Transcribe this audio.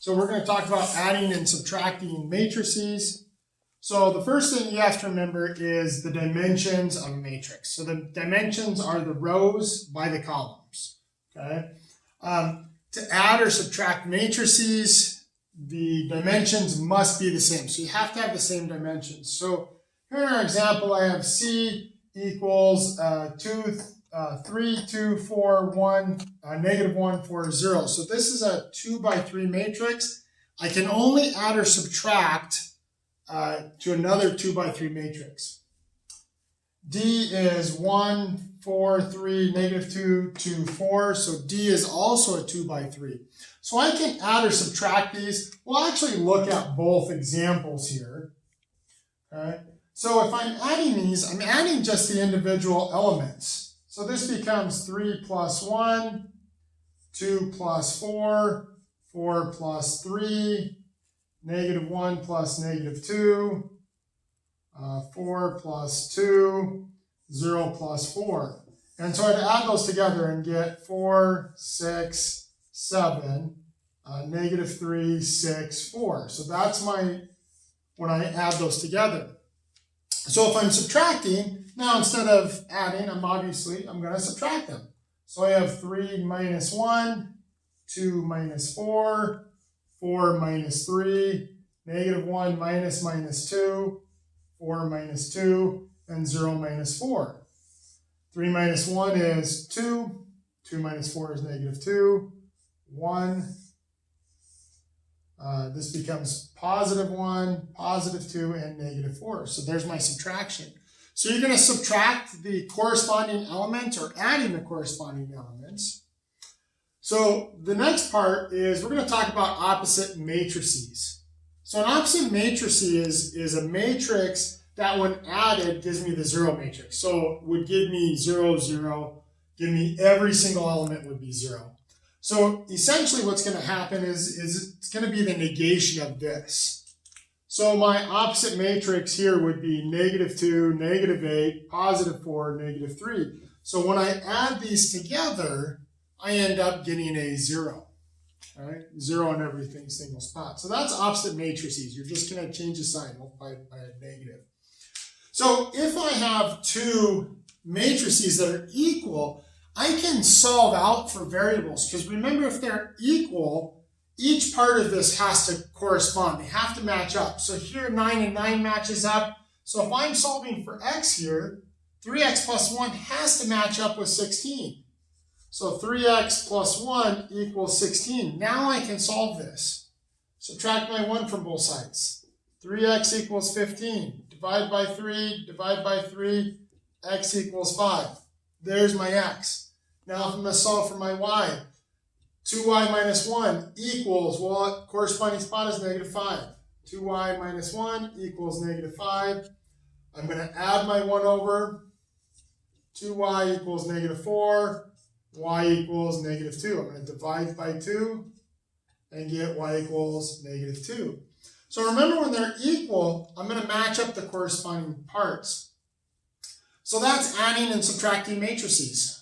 So we're going to talk about adding and subtracting matrices. So the first thing you have to remember is the dimensions of a matrix. So the dimensions are the rows by the columns. Okay. To add or subtract matrices, the dimensions must be the same. So you have to have the same dimensions. So here in our example, I have C equals 3, 2, 4, 1, negative 1, 4, 0. So this is a 2 by 3 matrix. I can only add or subtract to another 2 by 3 matrix. D is 1, 4, 3, negative 2, 2, 4. So D is also a 2 by 3. So I can add or subtract these. We'll actually look at both examples here. Okay. So if I'm adding these, I'm adding just the individual elements. So this becomes 3 plus 1, 2 plus 4, 4 plus 3, negative 1 plus negative 2, 4 plus 2, 0 plus 4. And so I'd add those together and get 4, 6, 7, negative 3, 6, 4. So that's when I add those together. So if I'm subtracting, now instead of adding, I'm going to subtract them. So I have 3 minus 1, 2 minus 4, 4 minus 3, negative 1 minus 2, 4 minus 2, and 0 minus 4. 3 minus 1 is 2, 2 minus 4 is negative 2, 1. This becomes positive 1, positive 2, and negative 4. So there's my subtraction. So you're going to subtract the corresponding element or adding the corresponding elements. So the next part is we're going to talk about opposite matrices. So an opposite matrix is a matrix that when added gives me the 0 matrix. So it would give me 0, 0, give me every single element would be 0. So essentially what's going to happen is it's going to be the negation of this. So my opposite matrix here would be negative 2, negative 8, positive 4, negative 3. So when I add these together, I end up getting a 0. All right? 0 in everything, single spot. So that's opposite matrices. You're just going to change the sign, multiply it by a negative. So if I have two matrices that are equal, I can solve out for variables, because remember, if they're equal, each part of this has to correspond. They have to match up. So here 9 and 9 matches up. So if I'm solving for x here, 3x plus 1 has to match up with 16. So 3x plus 1 equals 16. Now I can solve this. Subtract my 1 from both sides. 3x equals 15. Divide by 3, x equals 5. There's my x. Now if I'm going to solve for my y, 2y minus 1 equals, well, corresponding spot is negative 5. 2y minus 1 equals negative 5. I'm going to add my 1 over. 2y equals negative 4. Y equals negative 2. I'm going to divide by 2 and get y equals negative 2. So remember, when they're equal, I'm going to match up the corresponding parts. So that's adding and subtracting matrices.